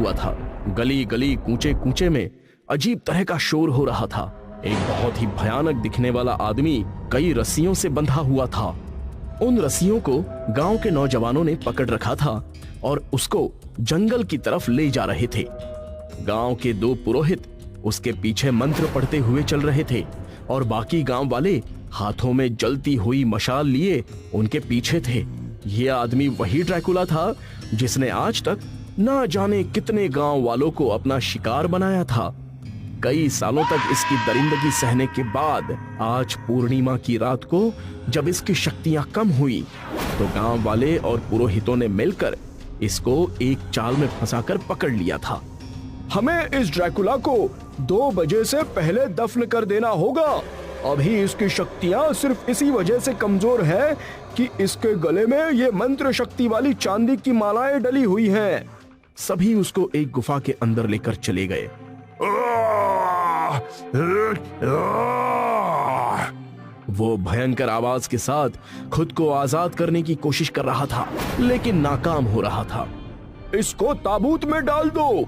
हुआ था। गली गली कूचे कूचे में अजीब तरह का शोर हो रहा था। एक बहुत ही भयानक दिखने वाला आदमी कई रस्सियों से बंधा हुआ था। उन रस्सियों को गांव के नौजवानों ने पकड़ रखा था और उसको जंगल की तरफ ले जा रहे थे। गांव के 2 पुरोहित उसके पीछे मंत्र पढ़ते हुए चल रहे थे और बाकी गांव वाले हाथों में जलती हुई मशाल लिए उनके पीछे थे। यह आदमी वही ड्रैकुला था जिसने आज तक ना जाने कितने गांव वालों को अपना शिकार बनाया था। कई सालों तक इसकी दरिंदगी सहने के बाद आज पूर्णिमा की रात को जब इसकी शक्तियां कम हुई तो गांव वाले और पुरोहितों ने मिलकर इसको एक चाल में फंसाकर पकड़ लिया था। हमें इस ड्रैकुला को 2 बजे से पहले दफन कर देना होगा। अभी इसकी शक्तियां सिर्फ इसी वजह से कमजोर है कि इसके गले में ये मंत्र शक्ति वाली चांदी की मालाएं डली हुई हैं। सभी उसको एक गुफा के अंदर लेकर चले गए। वो भयंकर आवाज के साथ खुद को आजाद करने की कोशिश कर रहा था, लेकिन नाकाम हो रहा था। इसको ताबूत में डाल दो।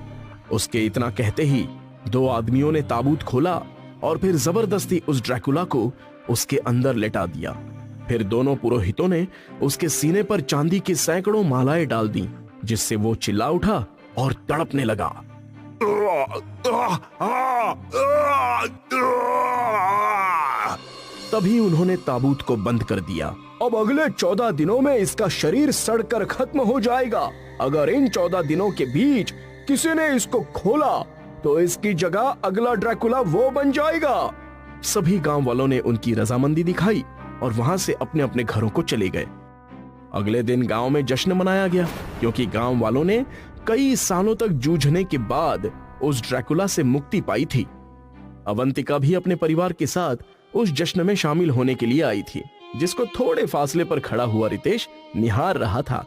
उसके इतना कहते ही 2 आदमियों ने ताबूत खोला और फिर जबरदस्ती उस ड्रैकुला को उसके अंदर लेटा दिया। फिर दोनों पुरोहितों ने उसके सीने पर चांदी की सैकड़ों मालाएं डाल दी, जिससे वो चिल्ला उठा और तड़पने लगा। तभी उन्होंने ताबूत को बंद कर दिया। अब अगले 14 दिनों में इसका शरीर सड़कर खत्म हो जाएगा। अगर इन 14 दिनों के बीच किसी ने इसको खोला तो इसकी जगह अगला ड्रैकुला वो बन जाएगा। सभी गांव वालों ने उनकी रजामंदी दिखाई और वहां से अपने अपने घरों को चले गए। अगले दिन गांव में जश्न मनाया गया, क्योंकि गांव वालों ने कई सालों तक जूझने के बाद उस ड्रैकुला से मुक्ति पाई थी। अवंतिका भी अपने परिवार के साथ उस जश्न में शामिल होने के लिए आई थी, जिसको थोड़े फासले पर खड़ा हुआ रितेश निहार रहा था।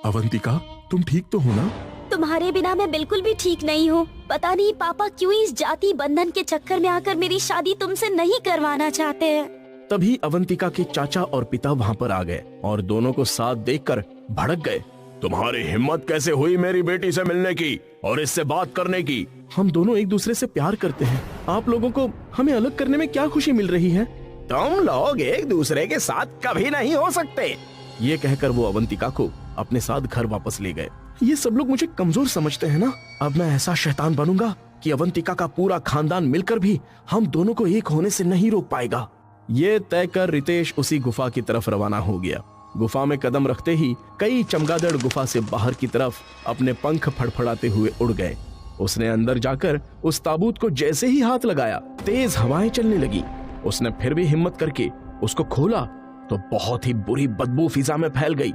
अवंतिका, तुम ठीक तो हो ना? तुम्हारे बिना मैं बिल्कुल भी ठीक नहीं हूँ। पता नहीं पापा क्यों इस जाति बंधन के चक्कर में आकर मेरी शादी तुमसे नहीं करवाना चाहते हैं। तभी अवंतिका के चाचा और पिता वहाँ पर आ गए और दोनों को साथ देखकर भड़क गए। तुम्हारी हिम्मत कैसे हुई मेरी बेटी से मिलने की और इससे बात करने की? हम दोनों एक दूसरे से प्यार करते हैं। आप लोगों को हमें अलग करने में क्या खुशी मिल रही है? तुम लोग एक दूसरे के साथ कभी नहीं हो सकते। ये कहकर वो अवंतिका को अपने साथ घर वापस ले गए। ये सब लोग मुझे कमजोर समझते हैं ना। अब मैं ऐसा शैतान बनूंगा कि अवंतिका का पूरा खानदान मिलकर भी हम दोनों को एक होने से नहीं रोक पाएगा। ये तय कर रितेश उसी गुफा की तरफ रवाना हो गया। गुफा में कदम रखते ही कई चमगादड़ गुफा से बाहर की तरफ अपने पंख फड़फड़ाते हुए उड़ गए। उसने अंदर जाकर उस ताबूत को जैसे ही हाथ लगाया, तेज हवाएं चलने लगी। उसने फिर भी हिम्मत करके उसको खोला तो बहुत ही बुरी बदबू फिजा में फैल गई।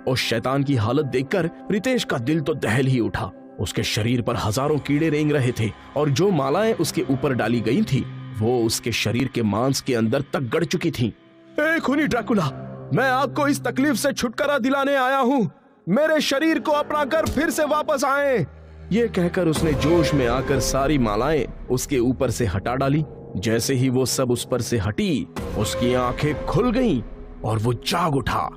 उस शैतान की हालत देखकर रितेश का दिल तो दहल ही उठा। उसके शरीर पर हजारों कीड़े रेंग रहे थे और जो मालाएं उसके ऊपर डाली गई थी वो उसके शरीर के मांस के अंदर तक गड़ चुकी थीं। ए खूनी ड्रैकुला, मैं आपको इस तकलीफ से छुटकारा दिलाने आया हूँ। मेरे शरीर को अपना कर फिर से वापस आए। ये कहकर उसने जोश में आकर सारी मालाएं उसके ऊपर से हटा डाली। जैसे ही वो सब उस पर से हटी, उसकी आंखें खुल गईं और वो जाग उठा।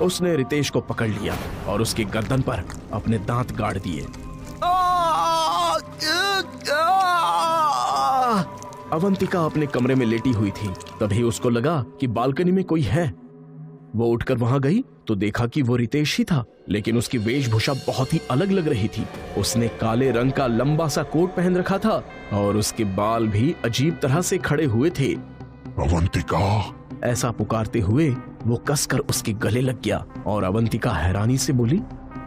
उसने रितेश को पकड़ लिया और उसकी गर्दन पर अपने दांत गाड़ दिए। अवंतिका अपने कमरे में लेटी हुई थी। तभी उसको लगा कि बालकनी में कोई है। वो उठकर वहां गई तो देखा कि वो रितेश ही था, लेकिन उसकी वेशभूषा बहुत ही अलग लग रही थी। उसने काले रंग का लंबा सा कोट पहन रखा था और उसके बाल भी अजीब तरह से खड़े हुए थे। अवंतिका, ऐसा पुकारते हुए वो कसकर उसके गले लग गया और अवंतिका हैरानी से बोली,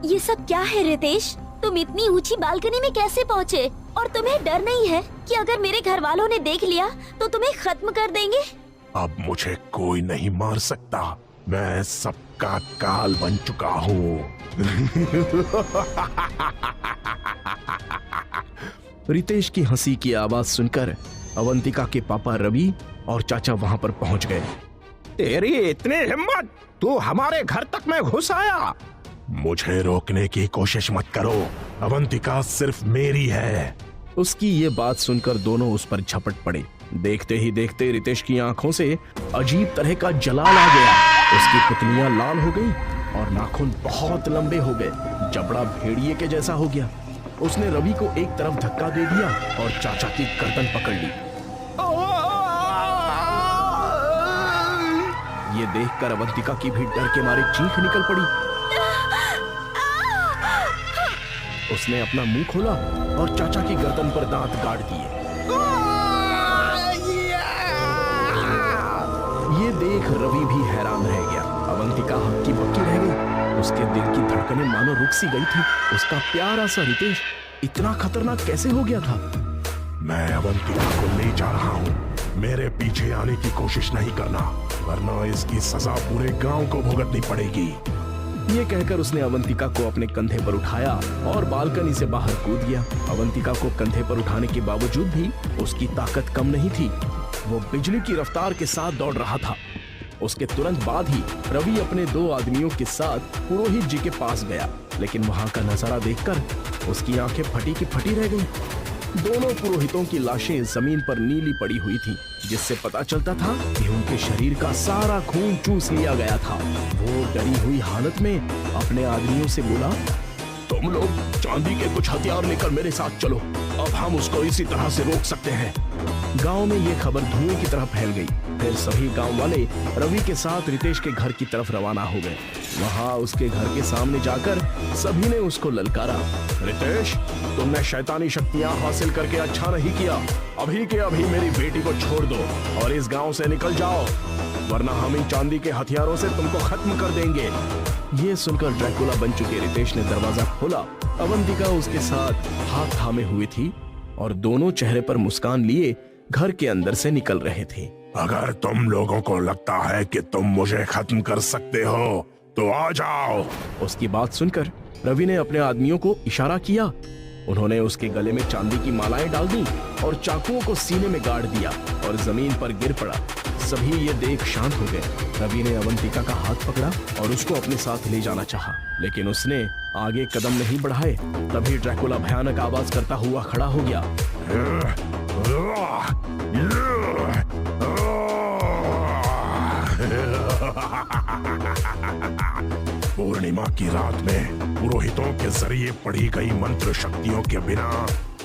ये सब क्या है रितेश? तुम इतनी ऊंची बालकनी में कैसे पहुँचे? और तुम्हें डर नहीं है कि अगर मेरे घर वालों ने देख लिया तो तुम्हें खत्म कर देंगे? अब मुझे कोई नहीं मार सकता। मैं सबका काल बन चुका हूँ। रितेश की हंसी की आवाज सुनकर अवंतिका के पापा रवि और चाचा वहां पर पहुंच गए। तेरी इतनी हिम्मत, तू हमारे घर तक में घुस आया? मुझे रोकने की कोशिश मत करो, अवंतिका सिर्फ मेरी है। उसकी ये बात सुनकर दोनों उस पर झपट पड़े। देखते ही देखते रितेश की आंखों से अजीब तरह का जलाल आ गया उसकी पुतलियां लाल हो गई और नाखून बहुत लंबे हो गए, जबड़ा भेड़िए के जैसा हो गया। उसने रवि को एक तरफ धक्का दे दिया और चाचा की गर्दन पकड़ ली। ये देखकर अवंतिका की भी डर के मारे चीख निकल पड़ी। उसने अपना मुंह खोला और चाचा की गर्दन पर दांत गाड़ दिए। ये देख रवि भी हैरान रह गया। अवंतिका हक्की बक्की रह गई। उसके दिल की धड़कनें मानो रुक सी गई थी। उसका प्यारा सा रितेश इतना खतरनाक कैसे हो गया था? मैं अवंतिका को ले जा रहा हूँ। मेरे पीछे आने की कोशिश नहीं करना, वरना इसकी सजा पूरे गांव को भुगतनी पड़ेगी। ये कहकर उसने अवंतिका को अपने कंधे पर उठाया और बालकनी से बाहर कूद गया। अवंतिका को कंधे पर उठाने के बावजूद भी उसकी ताकत कम नहीं थी। वो बिजली की रफ्तार के साथ दौड़ रहा था। उसके तुरंत बाद ही रवि अपने 2 आदमियों के साथ पुरोहित जी के पास गया, लेकिन वहां का नजारा देखकर उसकी आंखें फटी की फटी रह गईं। दोनों पुरोहितों की लाशें जमीन पर नीली पड़ी हुई थी, जिससे पता चलता था कि उनके शरीर का सारा खून चूस लिया गया था। वो डरी हुई हालत में अपने आदमियों से बोला, तुम लोग चांदी के कुछ हथियार लेकर मेरे साथ चलो, अब हम उसको इसी तरह से रोक सकते हैं। गांव में ये खबर धुएं की तरह फैल गई। फिर सभी गांव वाले रवि के साथ रितेश के घर की तरफ रवाना हो गए। वहां उसके घर के सामने जाकर सभी ने उसको ललकारा, रितेश, तुमने शैतानी शक्तियां हासिल करके अच्छा नहीं किया। अभी के अभी मेरी बेटी को छोड़ दो और इस गांव से निकल जाओ, वरना हम इन चांदी के हथियारों से तुमको खत्म कर देंगे। ये सुनकर ड्रैकुला बन चुके रितेश ने दरवाजा खोला। अवंतिका उसके साथ हाथ थामे हुई थी और दोनों चेहरे पर मुस्कान लिए घर के अंदर से निकल रहे थे। अगर तुम लोगों को लगता है कि तुम मुझे खत्म कर सकते हो तो आ जाओ। उसकी बात सुनकर रवि ने अपने आदमियों को इशारा किया। उन्होंने उसके गले में चांदी की मालाएं डाल दी और चाकुओं को सीने में गाड़ दिया और जमीन पर गिर पड़ा। सभी ये देख शांत हो गए। रवि ने अवंतिका का हाथ पकड़ा और उसको अपने साथ ले जाना चाहा, लेकिन उसने आगे कदम नहीं बढ़ाए। तभी ड्रैकुला भयानक आवाज करता हुआ खड़ा हो गया। पूर्णिमा की रात में पुरोहितों के जरिए पढ़ी गई मंत्र शक्तियों के बिना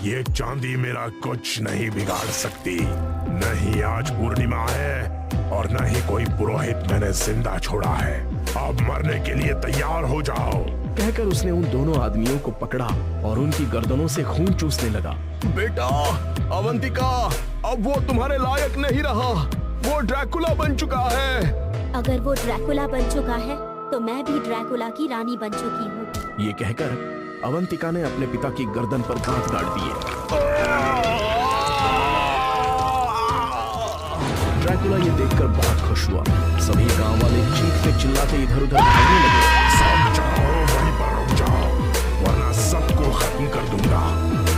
ये चांदी मेरा कुछ नहीं बिगाड़ सकती। नहीं आज पूर्णिमा है और न ही कोई पुरोहित मैंने जिंदा छोड़ा है। अब मरने के लिए तैयार हो जाओ। कहकर उसने उन दोनों आदमियों को पकड़ा और उनकी गर्दनों से खून चूसने लगा। बेटा अवंतिका, अब वो तुम्हारे लायक नहीं रहा। वो ड्रैकुला बन चुका है। अगर वो ड्रैकुला बन चुका है तो मैं भी ड्रैकुला की रानी बन चुकी हूँ। ये कहकर अवंतिका ने अपने पिता की गर्दन पर दांत गाड़ दिए। ड्रैकुला ये देखकर बहुत खुश हुआ। सभी गांव वाले चीखते चिल्लाते इधर उधर भागने लगे। सब जाओ, वहीं पर रुक जाओ, वरना सबको खत्म कर दूंगा।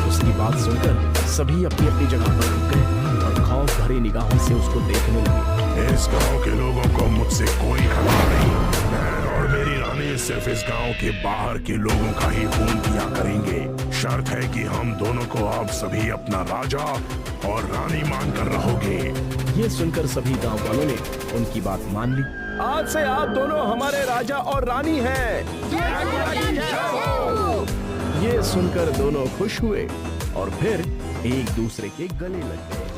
उसकी बात सुनकर सभी अपनी अपनी जगह पर रुक गए और खौफ भरी निगाहों से उसको देखने लगे। इस गांव के लोगों को मुझसे कोई खतरा नहीं। मैं और मेरी रानी सिर्फ इस गांव के बाहर के लोगों का ही खून पिया करेंगे। शर्त है कि हम दोनों को आप सभी अपना राजा और रानी मानकर रहोगे। ये सुनकर सभी गांव वालों ने उनकी बात मान ली। आज से आप दोनों हमारे राजा और रानी हैं। ये सुनकर दोनों खुश हुए और फिर एक दूसरे के गले लग गए।